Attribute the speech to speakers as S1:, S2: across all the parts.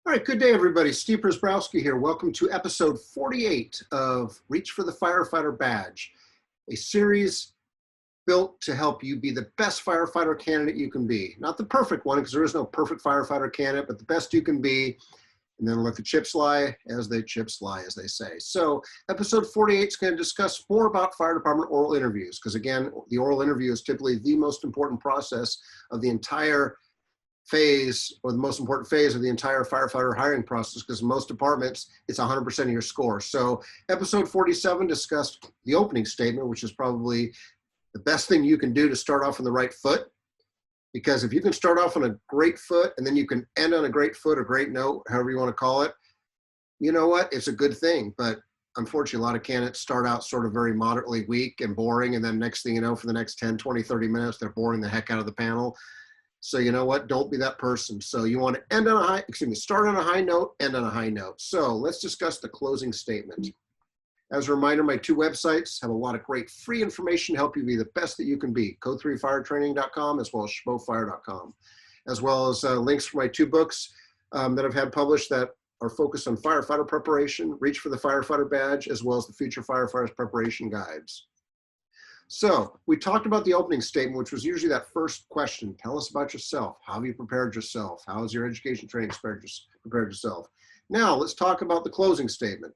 S1: All right, good day, everybody. Steve Prziborowski here. Welcome to episode 48 of Reach for the Firefighter Badge, a series built to help you be the best firefighter candidate you can be. Not the perfect one, because there is no perfect firefighter candidate, but the best you can be. And then let the chips lie as they say. So episode 48 is going to discuss more about fire department oral interviews, because again, the oral interview is typically the most important process of the entire phase, or the most important phase of the entire firefighter hiring process, because in most departments it's 100% of your score. So episode 47 discussed the opening statement, which is probably the best thing you can do to start off on the right foot, because if you can start off on a great foot and then you can end on a great foot, a great note, however you want to call it, you know what, it's a good thing. But unfortunately, a lot of candidates start out sort of very moderately weak and boring, and then next thing you know, for the next 10, 20, 30 minutes, they're boring the heck out of the panel. So you know what, don't be that person. So you want to end on a high, start on a high note, end on a high note. So let's discuss the closing statement. As a reminder, my two websites have a lot of great free information to help you be the best that you can be, code3firetraining.com as well as schmofire.com, as well as links for my two books that I've had published that are focused on firefighter preparation, Reach for the Firefighter Badge, as well as the Future Firefighters Preparation Guides. So we talked about the opening statement, which was usually that first question. Tell us about yourself. How have you prepared yourself? How has your education training prepared yourself? Now let's talk about the closing statement.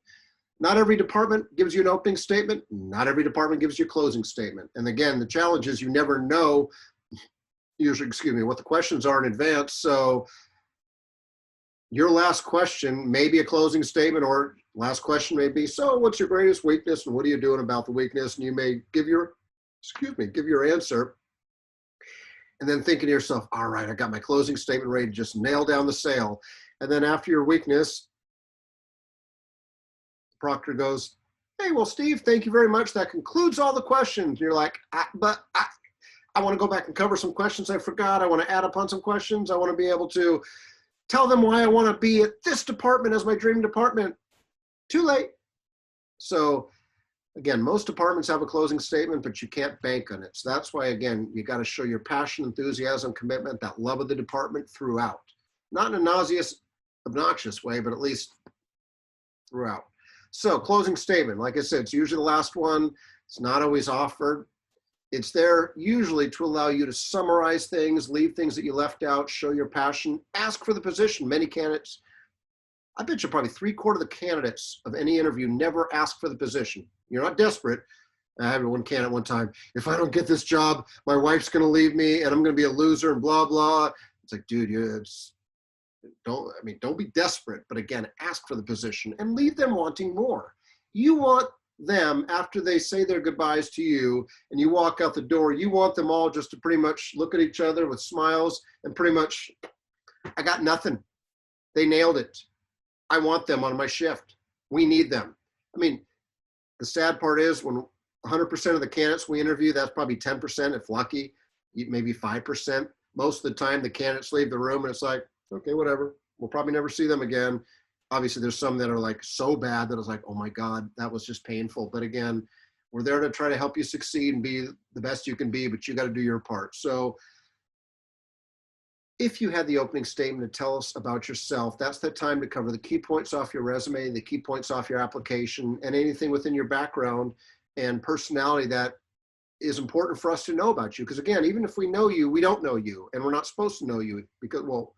S1: Not every department gives you an opening statement. Not every department gives you a closing statement. And again, the challenge is you never know, what the questions are in advance. So your last question may be a closing statement, or last question may be, so what's your greatest weakness and what are you doing about the weakness? And you may give your answer, and then thinking to yourself, all right, I got my closing statement ready to just nail down the sale. And then after your weakness, the proctor goes, hey, well, Steve, thank you very much. That concludes all the questions. And you're like, I want to go back and cover some questions I forgot. I want to add upon some questions. I want to be able to tell them why I want to be at this department as my dream department. Too late. So again, most departments have a closing statement, but you can't bank on it. So that's why, again, you got to show your passion, enthusiasm, commitment, that love of the department throughout. Not in a nauseous, obnoxious way, but at least throughout. So closing statement, like I said, it's usually the last one. It's not always offered. It's there usually to allow you to summarize things, leave things that you left out, show your passion, ask for the position. Many candidates, I bet you probably 3/4 of the candidates of any interview never ask for the position. You're not desperate. I had one candidate one time, if I don't get this job, my wife's going to leave me and I'm going to be a loser and blah, blah. It's like, dude, don't be desperate, but again, ask for the position and leave them wanting more. You want them, after they say their goodbyes to you and you walk out the door, you want them all just to pretty much look at each other with smiles and pretty much, I got nothing. They nailed it. I want them on my shift. We need them. I mean, the sad part is when 100% of the candidates we interview, that's probably 10%, if lucky, maybe 5%. Most of the time, the candidates leave the room and it's like, okay, whatever. We'll probably never see them again. Obviously, there's some that are like so bad that it's like, oh my God, that was just painful. But again, we're there to try to help you succeed and be the best you can be, but you got to do your part. So if you had the opening statement to tell us about yourself, that's the time to cover the key points off your resume, the key points off your application, and anything within your background and personality that is important for us to know about you. Because again, even if we know you, we don't know you, and we're not supposed to know you because, well,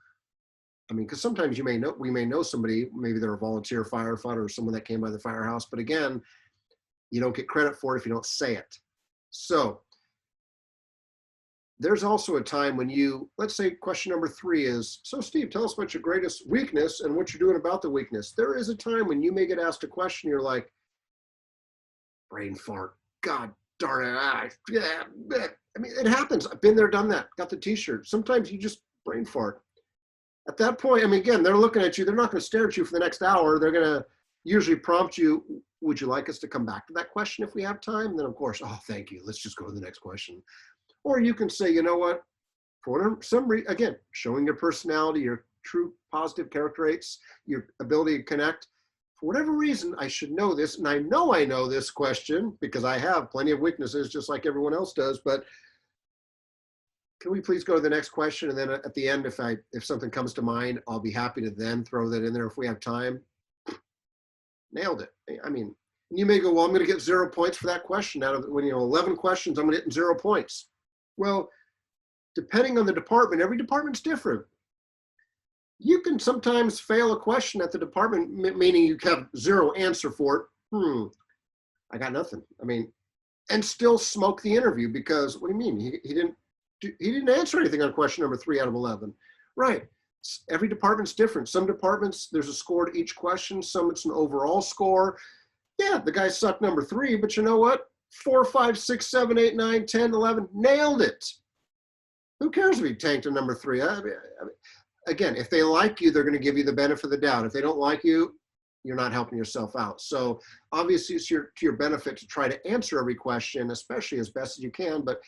S1: because sometimes we may know somebody, maybe they're a volunteer firefighter or someone that came by the firehouse, but again, you don't get credit for it if you don't say it. So there's also a time when let's say question number 3 is, so Steve, tell us about your greatest weakness and what you're doing about the weakness. There is a time when you may get asked a question, you're like, brain fart, God darn it. It happens. I've been there, done that, got the t-shirt. Sometimes you just brain fart. At that point, again, they're looking at you. They're not going to stare at you for the next hour. They're going to usually prompt you, would you like us to come back to that question if we have time? And then, of course, oh, thank you. Let's just go to the next question. Or you can say, you know what, for some reason, again, showing your personality, your true positive character traits, your ability to connect. For whatever reason, I should know this. And I know this question because I have plenty of weaknesses just like everyone else does. But Can we please go to the next question? And then at the end, if something comes to mind, I'll be happy to then throw that in there if we have time. Nailed it. I mean, you may go, well, I'm going to get 0 points for that question. Out of, when, 11 questions, I'm going to get 0 points. Well, depending on the department, every department's different. You can sometimes fail a question at the department, meaning you have 0 answer for it. I got nothing. I mean, and still smoke the interview because, what do you mean? He didn't answer anything on question number 3 out of 11. Right. Every department's different. Some departments, there's a score to each question. Some it's an overall score. Yeah, the guy sucked number 3, but you know what? 4, 5, 6, 7, 8, 9, 10, 11, nailed it. Who cares if he tanked a number 3? I mean, again, if they like you, they're going to give you the benefit of the doubt. If they don't like you, you're not helping yourself out. So obviously it's to your benefit to try to answer every question, especially as best as you can, but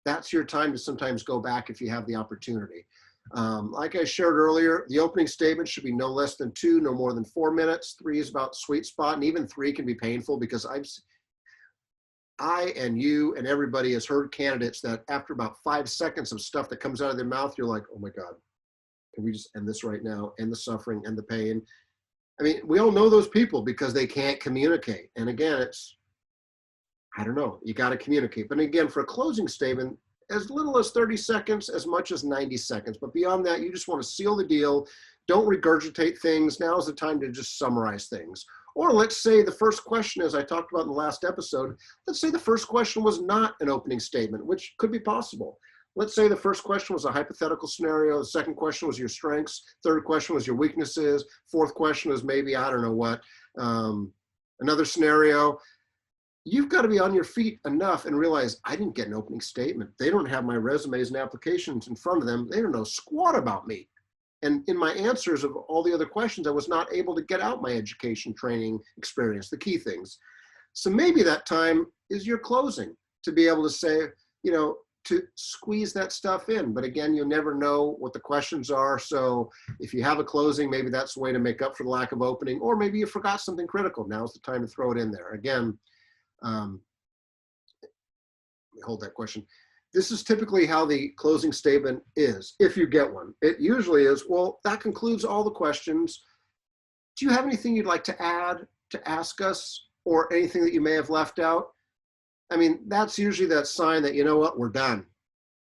S1: that's your time to sometimes go back if you have the opportunity. Like I shared earlier, the opening statement should be no less than 2, no more than 4 minutes. 3 is about sweet spot, and even 3 can be painful because I and you and everybody has heard candidates that after about 5 seconds of stuff that comes out of their mouth, you're like, oh my God, can we just end this right now? End the suffering, end the pain. I mean, we all know those people because they can't communicate. And again, it's, I don't know, you got to communicate. But again, for a closing statement, as little as 30 seconds, as much as 90 seconds. But beyond that, you just want to seal the deal. Don't regurgitate things. Now is the time to just summarize things. Or let's say the first question, as I talked about in the last episode, let's say the first question was not an opening statement, which could be possible. Let's say the first question was a hypothetical scenario. The second question was your strengths. Third question was your weaknesses. Fourth question was maybe, I don't know what, another scenario. You've got to be on your feet enough and realize I didn't get an opening statement. They don't have my resumes and applications in front of them. They don't know squat about me. And in my answers of all the other questions, I was not able to get out my education, training, experience, the key things. So maybe that time is your closing to be able to say, to squeeze that stuff in. But again, you'll never know what the questions are. So if you have a closing, maybe that's the way to make up for the lack of opening, or maybe you forgot something critical. Now's the time to throw it in there. Again, hold that question. This is typically how the closing statement is, if you get one. It usually is, well, that concludes all the questions. Do you have anything you'd like to add, to ask us, or anything that you may have left out? I mean, that's usually that sign that, you know what, we're done.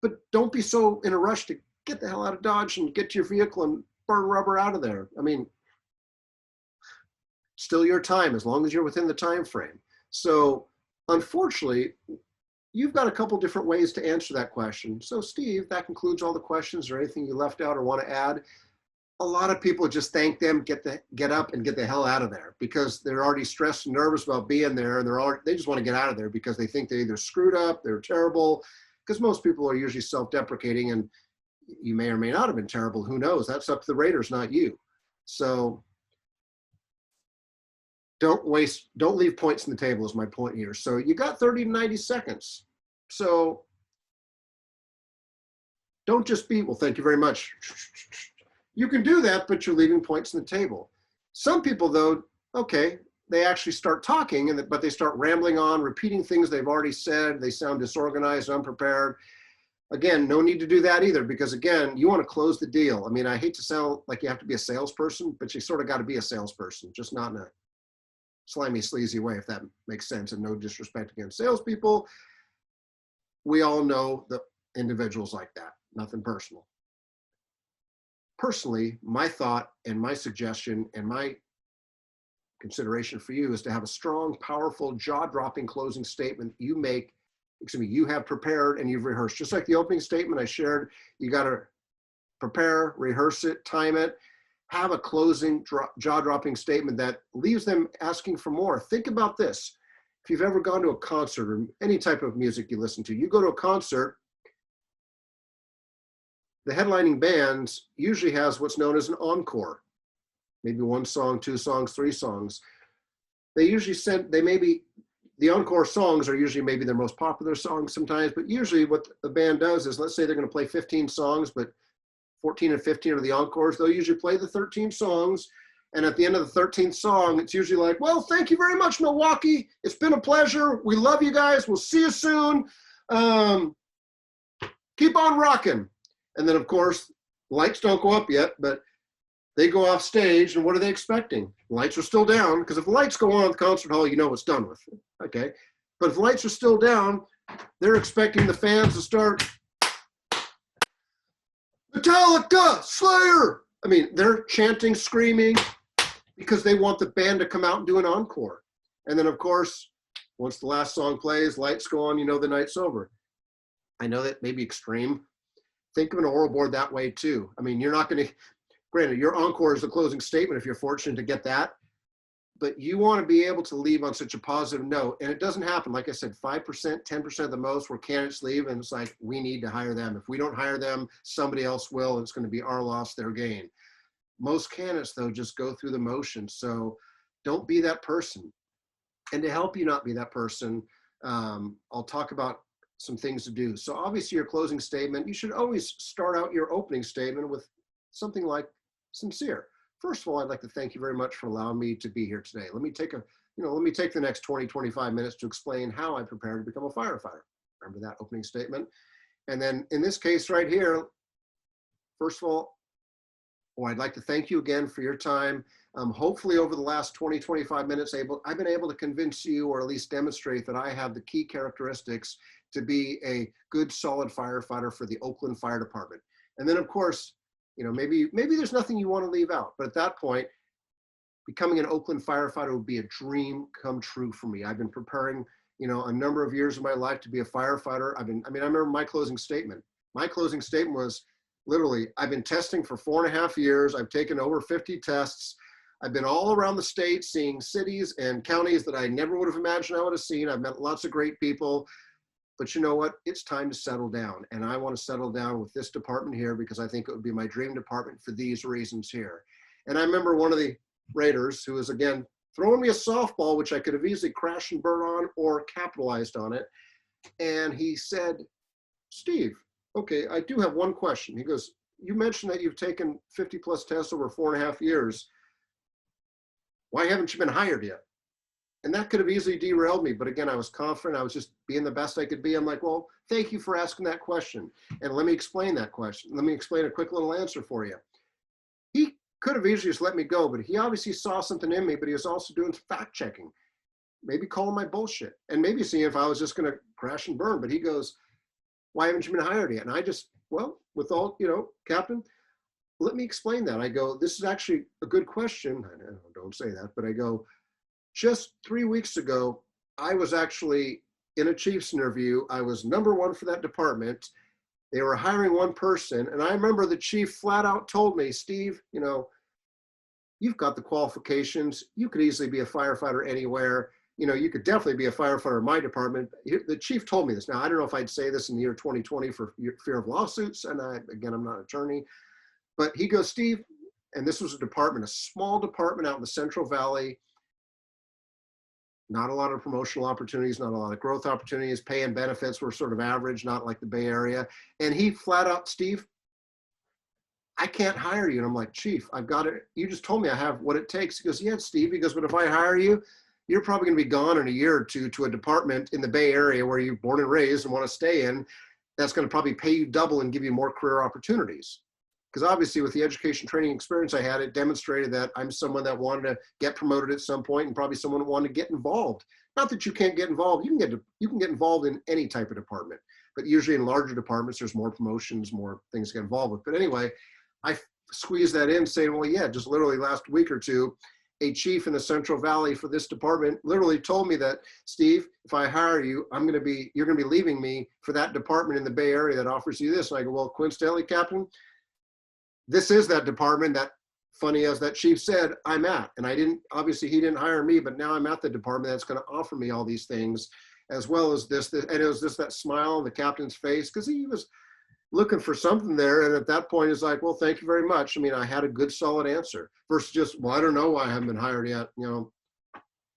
S1: But don't be so in a rush to get the hell out of Dodge and get to your vehicle and burn rubber out of there. I mean, still your time, as long as you're within the time frame. So unfortunately, you've got a couple different ways to answer that question. So Steve, that concludes all the questions, or anything you left out or want to add. A lot of people just thank them, get up and get the hell out of there because they're already stressed and nervous about being there, and they just want to get out of there because they think they either screwed up, they're terrible, because most people are usually self-deprecating, and you may or may not have been terrible. Who knows? That's up to the raters, not you. So don't leave points on the table is my point here. So you got 30 to 90 seconds. So don't just be, well, thank you very much. You can do that, but you're leaving points on the table. Some people, though, okay, they actually start talking, but they start rambling on, repeating things they've already said. They sound disorganized, unprepared. Again, no need to do that either, because again, you want to close the deal. I mean, I hate to sound like you have to be a salesperson, but you sort of got to be a salesperson, just not in a slimy, sleazy way, if that makes sense, and no disrespect against salespeople. We all know the individuals like that, nothing personal. Personally, my thought and my suggestion and my consideration for you is to have a strong, powerful, jaw-dropping closing statement you have prepared and you've rehearsed. Just like the opening statement I shared, you got to prepare, rehearse it, time it, have a closing, jaw-dropping statement that leaves them asking for more. Think about this. If you've ever gone to a concert or any type of music you listen to, you go to a concert, the headlining bands usually has what's known as an encore. Maybe 1 song, 2 songs, 3 songs. The encore songs are usually maybe their most popular songs sometimes, but usually what the band does is, let's say they're going to play 15 songs, but 14 and 15 are the encores. They'll usually play the 13 songs. And at the end of the 13th song, it's usually like, well, thank you very much, Milwaukee. It's been a pleasure. We love you guys. We'll see you soon. keep on rocking. And then of course, lights don't go up yet, but they go off stage, and what are they expecting? Lights are still down, because if the lights go on at the concert hall, you know it's done with, okay? But if lights are still down, they're expecting the fans to start, Metallica, Slayer. I mean, they're chanting, screaming, because they want the band to come out and do an encore. And then of course, once the last song plays, lights go on, you know the night's over. I know that may be extreme. Think of an oral board that way too. I mean, you're not gonna, granted, your encore is the closing statement if you're fortunate to get that, but you want to be able to leave on such a positive note. And it doesn't happen, like I said, 5%, 10% of the most where candidates leave, and it's like, we need to hire them. If we don't hire them, somebody else will, and it's going to be our loss, their gain. Most candidates, though, just go through the motions. So don't be that person. And to help you not be that person, I'll talk about some things to do. So obviously your closing statement, you should always start out your opening statement with something like sincere. First of all, I'd like to thank you very much for allowing me to be here today. Let me take the next 20, 25 minutes to explain how I prepared to become a firefighter. Remember that opening statement? And then in this case right here, first of all, I'd like to thank you again for your time. Hopefully over the last 20, 25 minutes, I've been able to convince you, or at least demonstrate, that I have the key characteristics to be a good, solid firefighter for the Oakland Fire Department. And then of course, maybe there's nothing you want to leave out, but at that point, becoming an Oakland firefighter would be a dream come true for me. I've been preparing, a number of years of my life to be a firefighter. I remember my closing statement. My closing statement was literally, I've been testing for 4.5 years. I've taken over 50 tests. I've been all around the state seeing cities and counties that I never would have imagined I would have seen. I've met lots of great people. But you know what? It's time to settle down. And I want to settle down with this department here because I think it would be my dream department for these reasons here. And I remember one of the Raiders who was, again, throwing me a softball, which I could have easily crashed and burned on or capitalized on it. And he said, Steve, okay, I do have one question. He goes, you mentioned that you've taken 50 plus tests over 4.5 years. Why haven't you been hired yet? And that could have easily derailed me. But again, I was confident. I was just being the best I could be. I'm like, well, thank you for asking that question. And let me explain that question. Let me explain a quick little answer for you. He could have easily just let me go, but he obviously saw something in me, but he was also doing fact checking, maybe calling my bullshit, and maybe seeing if I was just going to crash and burn. But he goes, why haven't you been hired yet? And I just, well, with all, Captain, let me explain that. I go, this is actually a good question. I don't say that, but I go, just 3 weeks ago, I was actually in a chief's interview. I was #1 for that department. They were hiring one person. And I remember the chief flat out told me, Steve, you've got the qualifications. You could easily be a firefighter anywhere. You could definitely be a firefighter in my department. The chief told me this. Now, I don't know if I'd say this in the year 2020 for fear of lawsuits. And again, I'm not an attorney. But he goes, Steve, and this was a small department out in the Central Valley. Not a lot of promotional opportunities, not a lot of growth opportunities. Pay and benefits were sort of average, not like the Bay Area. And he flat out, Steve, I can't hire you. And I'm like, Chief, I've got it. You just told me I have what it takes. He goes, yeah, Steve. He goes, but if I hire you, you're probably going to be gone in a year or two to a department in the Bay Area where you're born and raised and want to stay in. That's going to probably pay you double and give you more career opportunities. Because obviously with the education training experience I had, it demonstrated that I'm someone that wanted to get promoted at some point and probably someone who wanted to get involved. Not that you can't get involved. You can get involved in any type of department, but usually in larger departments, there's more promotions, more things to get involved with. But anyway, I squeezed that in saying, well, yeah, just literally last week or two, a chief in the Central Valley for this department literally told me that, Steve, if I hire you, you're going to be leaving me for that department in the Bay Area that offers you this. And I go, well, coincidentally, Captain, this is that department that, funny as that chief said, I'm at. And obviously he didn't hire me, but now I'm at the department that's going to offer me all these things, as well as this, and it was just that smile on the captain's face, because he was looking for something there. And at that point, it's like, well, thank you very much. I mean, I had a good, solid answer versus just, well, I don't know why I haven't been hired yet.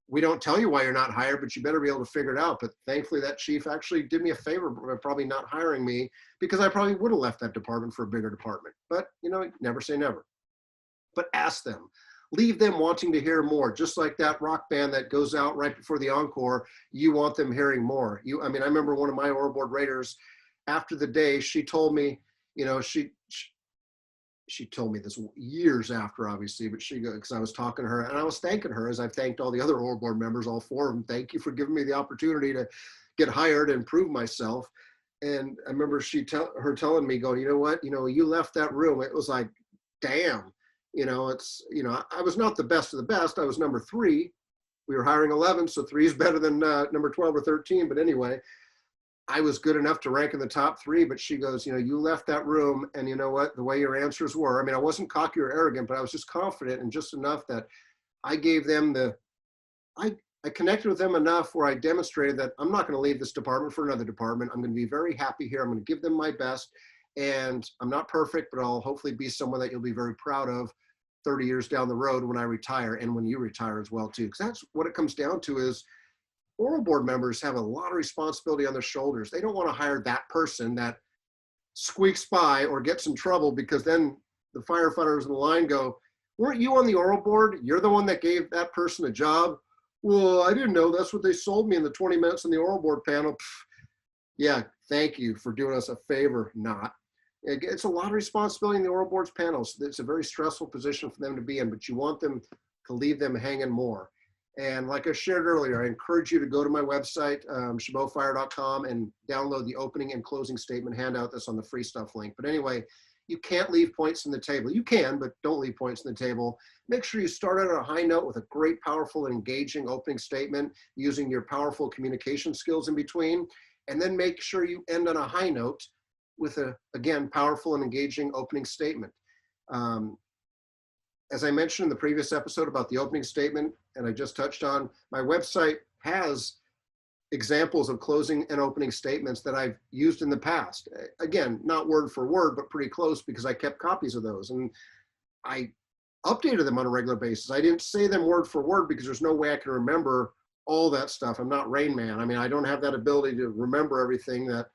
S1: We don't tell you why you're not hired, but you better be able to figure it out. But thankfully, that chief actually did me a favor by probably not hiring me, because I probably would have left that department for a bigger department. But, never say never. But ask them. Leave them wanting to hear more. Just like that rock band that goes out right before the encore, you want them hearing more. I remember one of my overboard raiders, after the day, she told me, you know, she told me this years after, obviously, but she goes, because I was talking to her and I was thanking her as I've thanked all the other oral board members, all four of them. Thank you for giving me the opportunity to get hired and prove myself. And I remember her telling me, going, you know what, you know, you left that room. It was like, damn, you know, it's, you know, I was not the best of the best. I was number 3. We were hiring 11, so 3 is better than number 12 or 13. But anyway, I was good enough to rank in the top 3, but she goes, you know, you left that room and you know what, the way your answers were, I mean, I wasn't cocky or arrogant, but I was just confident and just enough that I gave them I connected with them enough where I demonstrated that I'm not going to leave this department for another department. I'm going to be very happy here. I'm going to give them my best. And I'm not perfect, but I'll hopefully be someone that you'll be very proud of 30 years down the road when I retire and when you retire as well too. Because that's what it comes down to is oral board members have a lot of responsibility on their shoulders. They don't want to hire that person that squeaks by or gets in trouble, because then the firefighters in the line go, weren't you on the oral board? You're the one that gave that person a job. Well, I didn't know. That's what they sold me in the 20 minutes on the oral board panel. Pfft, yeah, thank you for doing us a favor. Not. It's a lot of responsibility in the oral board's panels. It's a very stressful position for them to be in, but you want them to leave them hanging more. And like I shared earlier, I encourage you to go to my website, chabotfire.com, and download the opening and closing statement handout that's on the free stuff link. But anyway, you can't leave points on the table. You can, but don't leave points on the table. Make sure you start out on a high note with a great, powerful, and engaging opening statement using your powerful communication skills in between. And then make sure you end on a high note with a, again, powerful and engaging opening statement. As I mentioned in the previous episode about the opening statement, and I just touched on, my website has examples of closing and opening statements that I've used in the past. Again, not word for word, but pretty close, because I kept copies of those and I updated them on a regular basis. I didn't say them word for word because there's no way I can remember all that stuff. I'm not Rain Man. I mean, I don't have that ability to remember everything that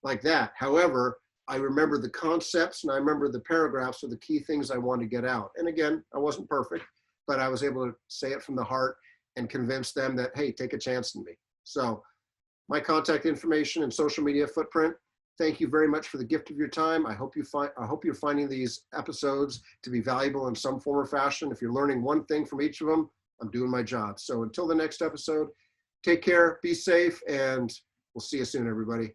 S1: like that. However, I remember the concepts and I remember the paragraphs of the key things I wanted to get out. And again, I wasn't perfect, but I was able to say it from the heart and convince them that, hey, take a chance in me. So my contact information and social media footprint. Thank you very much for the gift of your time. I hope you're finding these episodes to be valuable in some form or fashion. If you're learning one thing from each of them, I'm doing my job. So until the next episode, take care, be safe, and we'll see you soon, everybody.